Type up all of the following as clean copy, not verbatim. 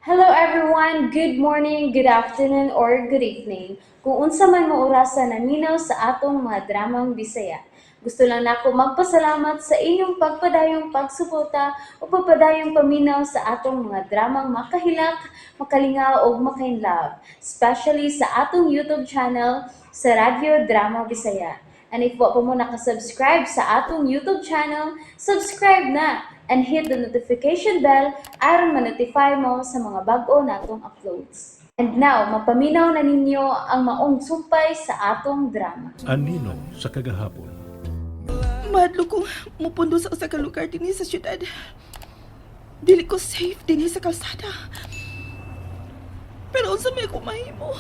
Hello everyone, good morning, good afternoon, or good evening. Kung unsa man mo orasan naminaw sa atong mga dramang Bisaya. Gusto lang nako magpasalamat sa inyong pagpadayong pagsuporta o pagpadayong paminaw sa atong mga dramang makahilak, makalingaw o makainlove, especially sa atong YouTube channel sa Radyo Drama Bisaya. And if wa pa mo nakasubscribe sa atong YouTube channel, subscribe na and hit the notification bell aron ma-notify mo sa mga bag-o natong uploads. And now, mapaminaw na ninyo ang maong sumpay sa atong drama. Anino sa kagahapon. Madlo kong mupundo sa usa ka lugar dinhi sa syudad. Dili ko safe dinhi sa kalsada. Pero unsa may ako mahimo?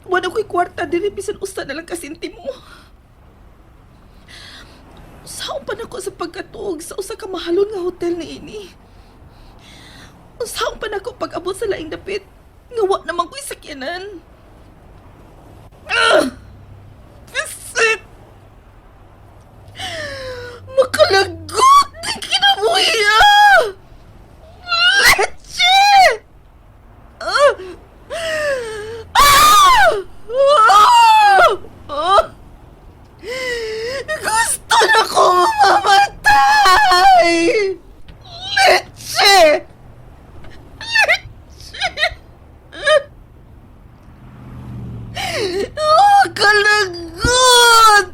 Wala ko'y kwarta dili bisan usa na lang kasintimo. Saan pa nako sa pagkatuog sa usa ka mahalon nga hotel ni ini? Saan pa nako pag-abot sa laing dapit? Nga wa naman ko'y sakyanan. Visit! Makalagot! Di kinabuhiya! Leche! Ah! Ah! Ah! Gusto na ko mamatay! Leche! Oh, kalagot!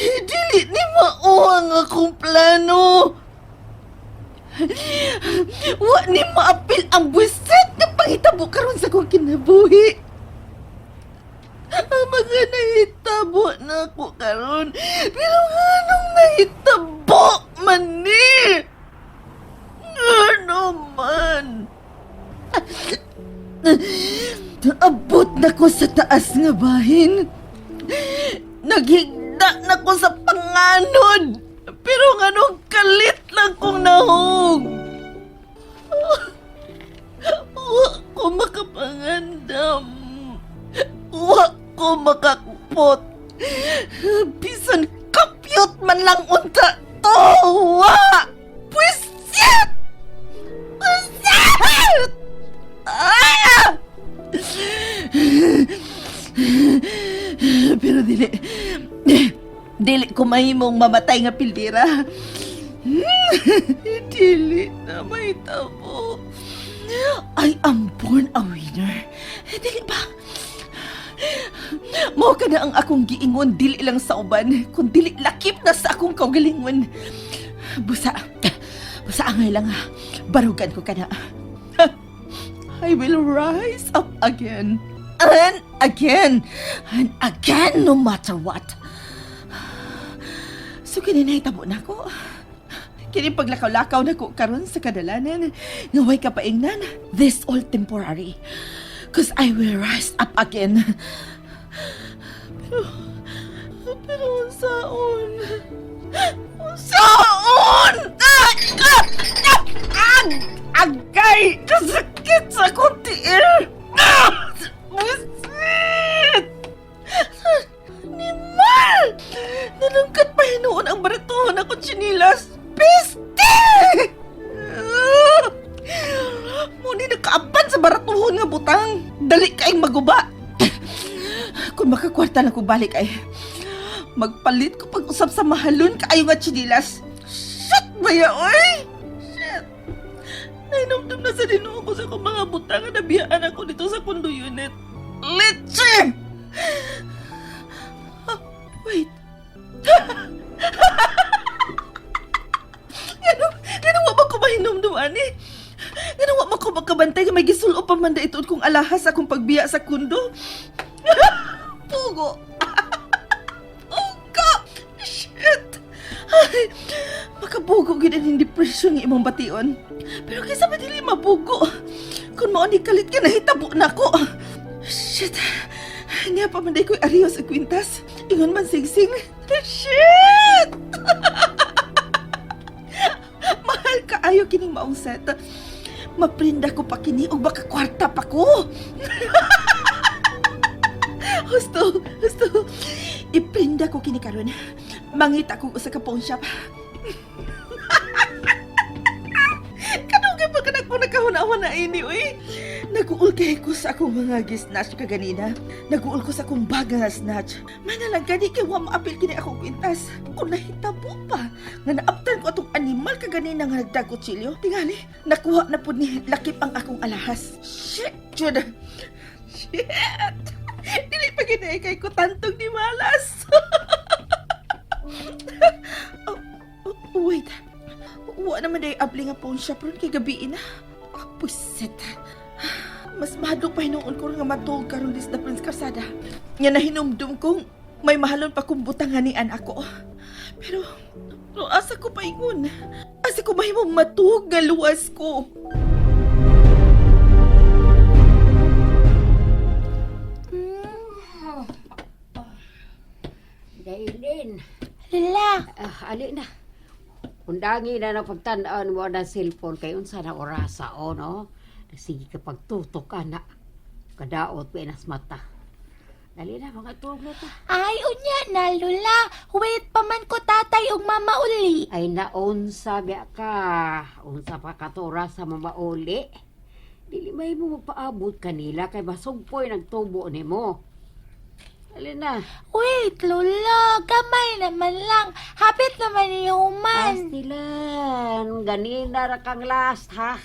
Dili ni mauwang akong plano. Wa ni maapil ang buwiset na pangitabo karon sa kong kinabuhi. Ang mga nahitabo na ako karon. Pero anong nahitabo man ni? Ano man? Abot na ko sa taas nga bahin. Naghigda na ko sa panganod. Pero nganong kalit lang kong nahog. Wa ko makapangandam. Wa ko makakupot. Bisan kapyot man lang unta to. Wa! Pwisit! Pwisit! Ah! Pero dili ko mahimong mamatay nga pildira. Dili na may tabo. I am born a winner. Dili ba? Mao ka na ang akong giingon, dili lang sa uban, kung dili lakip na sa akong kaugalingon. Busa angay lang ha. Barugan ko ka na. I will rise up again. And again. And again, no matter what. So, kini nahitabo na ko. Kini paglakaw-lakaw na ko karon sa kadalanan. Ngaway ka paingnan. This all temporary. Cause I will rise up again. Pero unsaon? Agay! Kasakit sa kuntiil! Busit! Animal! Nalungkat pa hinuon ang baratuhon akong chinilas. Piste! Muni nakaaban sa baratuhon nga butang. Dali kaing maguba. Kung makakwarta lang ko balik ay magpalit ko pag-usap sa mahalon kaayo nga chinilas. Shit baya, oy! Shit! Nainumdum na sa dinuo ko sa akong mga butang na nabiyaan ako dito sa condo unit. Leche! Wait. Ganun wa ba ko mahinumdum, ani? Ganun wa ba ko magkabantay nga may gisulo pa man da itoon kong alahas akong pagbiya sa kundo? Pugo! Pugo! Shit! Ay, makabugo gid ang depression ng imong bation. Pero kaysa ba dili mabugo? Kung mao ni kalit ka nahitabo na ko. Shit! Niya pa man day ko'y ariyo sa kwintas. Ingon man singsing. Shit! Mahal ka ayo kining maong set. Maprinda ko pa kini o baka kwarta pa ko. Husto. Iprinda ko kini karon. Mangita ko sa ka pawn shop. Kanugay pa ka na ko nakahunawa na ini, uy. Naguul kay ko sa akong mga gisnatch kaganina. Naguul ko sa akong baga nga snatch. Manalang gani kay wa maapil kini akong pintas. Kung nahitabo pa, nga naaptan ko atong animal kaganina nga nagdagkutsilyo. Tingali, nakuha na po ni lakip ang akong alahas. Shit, Jud. Shit. Dili pa ginay kay ko tantong ni Malas. Wait. Wa naman day abli nga phone shop ron kay gabi na. Puset. Mas mahadlok pa hinuon ko nga matog karon dis na Prince Karsada. Nga nahinumdum kong may mahalon pa kong butanganian ako. Pero asa ko pa ingon? Asa ko mahimong matug nga luwas ko? Dailin. Lala, Ali na. Undangi na na pagtandaan mo na cellphone kay unsa na orasa o no. Sige kapag tutok ka na. Kadaot pinas mata. Dali na mga tuglo ta. ay unya na Lula. Wait pa man ko tatay ug mama uli. Ay naunsa biya ka. Unsa pa katura sa mamauli. Dili may mo paabot kanila kay basugpoy nagtubo nimo. Dali na. Wait Lula, gamay naman lang. Hapit naman ni human. Pastilan. Ganina ra kang last ha.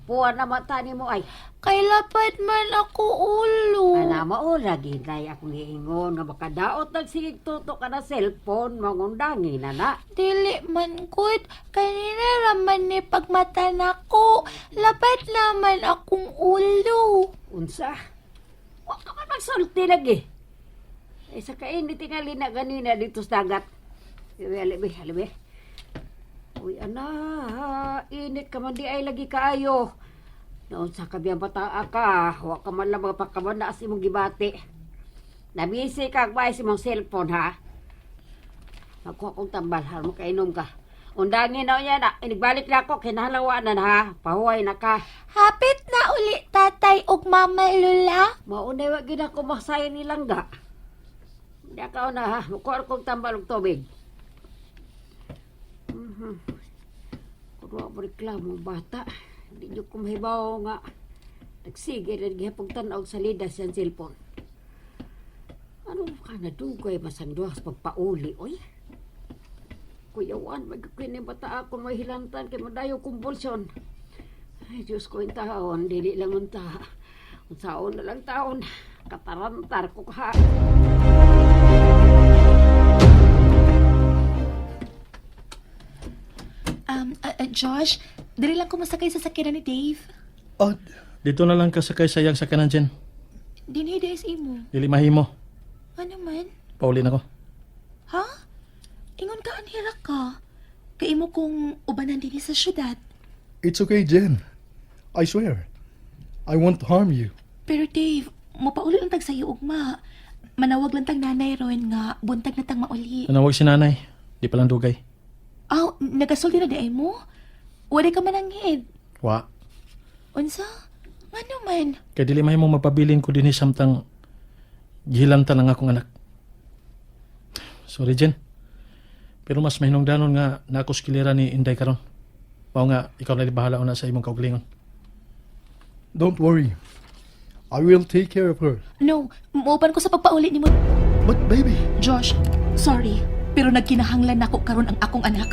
Puwan na mata nimo ay. Kay lapad man ako ulo. Ana maura ginay akong giingon nga makadaot nagsigig tutok ka na cellphone mangundangi na na. Dili man good. Kanina raman ni pagmata nako. Lapad naman akong ulo. Unsa? Wa ka man magsulti lagi. Ay sa kainit tingali na ganina dito sa dagat. Alibi. Uy ana, init ka man di ay lagi kaayo. Noon sa kabiyang bataa ka, wa ka man lang magpakaman na imong gibati. Nabisi ka ba si mong cellphone ha? Magkuha kong tambal, mo kainom ka. Undangin na yan na, inigbalik na ako, kinahalawanan ha. Pahuway na ka. Hapit na uli tatay ug mama Lula. Maunay wag gid ako masayin nilang ga. Hindi ka na ha, magkuha kong tambal og tubig. Kuha mo reklamo bata. Hindi nyo kumahibaw nga. Nagsige rin gihapong tanaw sa lidas yung cellphone. Ano ka na dugay masangduhas pagpauli, oy? Kuyawan, magkakwin yung bata ako may hilantan kay madayo kumbulsyon. Ay, Diyos ko yung taon, dili lang yung taon. Kung saon na lang taon, katarantar ko ka. Josh, dali lang ko masakay sa sakyanan ni Dave. Oh, dito na lang kasakay sayang sa kanan dyan. Dinhi days imo. Dili mahimo. Ano man? Paulin ako. Ha? Ingon ka anhira ka. Kay imo kung ubanan dinhi sa syudad. It's okay, Jen. I swear. I won't harm you. Pero Dave, mopauli lang tag sayo ugma. Manawag lang tag nanay ron nga buntag na tag mauli. Nanawag si nanay. Di palang dugay. Aw, nagasulti na di mo? Wala ka mananghid. Wa. Unsa? Ano man? Kaya dili mahimo mapabilin ko din samtang gihilanta lang akong anak. Sorry, Jen. Pero mas mahinungdanon nga na ako skilera ni Inday karon. Mao nga ikaw na bahala una sa imong kaugalingon. Don't worry. I will take care of her. No, muupan ko sa pagpauli ni mo. But baby, Josh, sorry. Pero nagkinahanglan nako karon ang akong anak.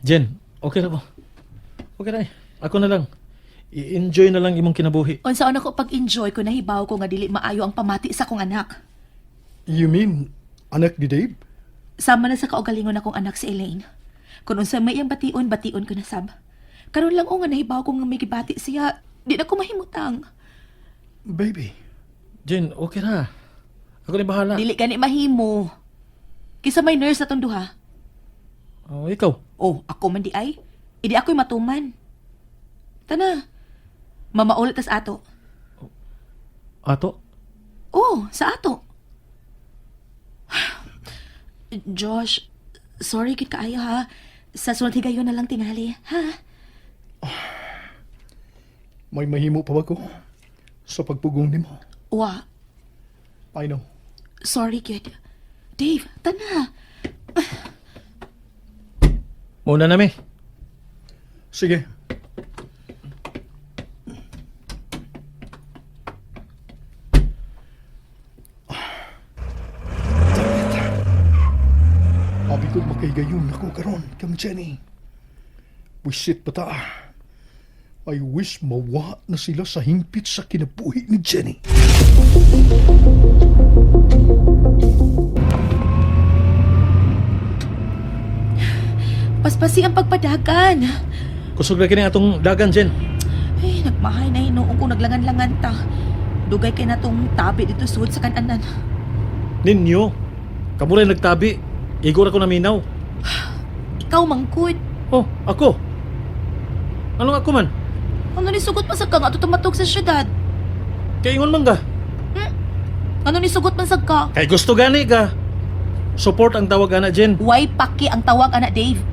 Jen, okay na ko. Okay na eh. Ako na lang. I-enjoy na lang imong kinabuhi. Unsaon ako pag-enjoy ko nahibaw ko nga dili maayo ang pamati sa akong anak. you mean anak ni Dave? Sama na sa kaugalingon akong anak si Elaine. Kung unsa may iyang bation ko na sab. Karon lang o nga nahibaw ko nga may gibati siya, di na ko mahimutang. Baby, Jen, okay na. Ako na bahala. Dili gani mahimo. Kisa may nurse atong duha. Oh, ikaw. Oh, ako man di ay. Idi ako'y matuman. Tana. Mamaulit tas ato. Ato? Oh, sa ato. Josh, sorry gid kaayo ha. Sa sunod higayon na lang tingali, ha? may mahimo pa ba ko sa pagpugong nimo? Wa, I know. sorry gid. Dave, tana. Muna na, mi. Sige. Abi ko makaigayon ako karon kang Jenny. Wisit pa ta. I wish mawa na sila sa hingpit sa kinabuhi ni Jenny. Paspasi ang pagpadagan. Kusog na kini atong dagan, Jen. Ay, nagmahay na hinuong kung naglangan-langan ta. Dugay kay natong tabi dito sud sa kananan. Ninyo. Kamuray nagtabi. Igor ako naminaw. Ikaw mangkod. Oh, ako. Anong ako man? Ano ni sugot man sa ka nga tumatog sa syudad? Kaingon man ka. Ano ni sugot man sa ka? Kay gusto gani ka. Support ang tawag ana, Jen. Way paki ang tawag ana Dave.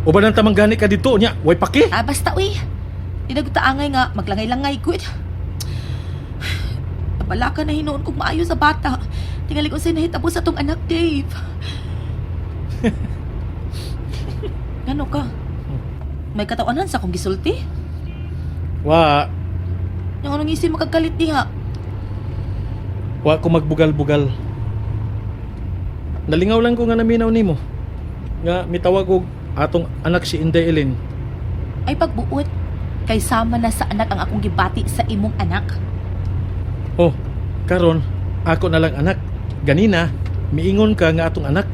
Uban ang tamang gani ka dito niya. Way paki. Ah, basta uy. Di na angay nga maglangay-langay gud. Abala ka na hinuon kong maayo sa bata. Tingali ko siya nahitabo sa tong anak, Dave. Ano ka? May katawanan sa akong gisulti? Wa. Yung anong isip makagalit diha? Wa ko magbugal-bugal. Nalingaw lang ko nga naminaw nimo. Nga mitawag og atong anak si Inday Ellen. Ay pagbuot. Kay sama na sa anak ang akong gibati sa imong anak. Oh, karon ako na lang anak. Ganina, miingon ka nga atong anak.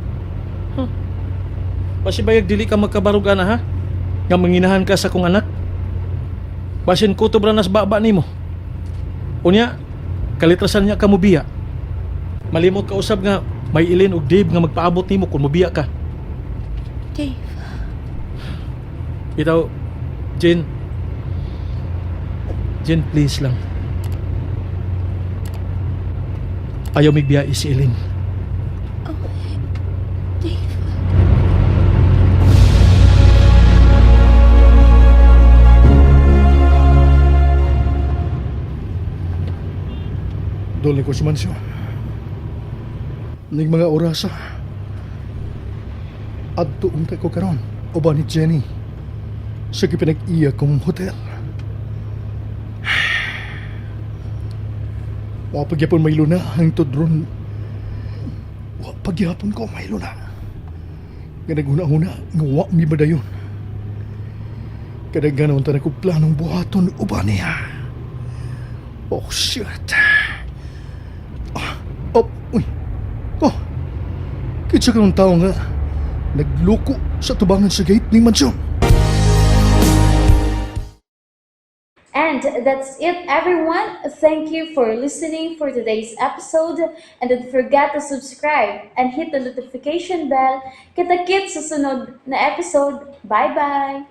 Huh. Pasibayag dili ka magkabarog ana ha? Nga manginahan ka sa kong anak. Basin ko to branas baba nimo. Unya, kalitrasan niya ka mubiya. Malimot ka usab nga may Ilin og Dave nga magpaabot nimo kung mubiya ka. Dave. Bitaw, Jen. Jen, please lang. Ayaw migbiya si Ilin. Dave. Dole ko si Mansyon. Ning mga orasa. Adto untay ko karon. Uban ni Jenny. Sa pinag-iya kong hotel. Wa pagyapon may luna ang tudron. Wa pagyapon ko may luna. Nga naguna-una nga wa mi badayon. Kadaghan naman ko planong buhaton uban niya. Oh shit. Oh, uy. Oh. Kitsa ka ng tao nga nagloko sa tubangan sa gate ng mansyon. And that's it, everyone. Thank you for listening for today's episode. And don't forget to subscribe and hit the notification bell. Kita-kit sa sunod na episode. Bye-bye!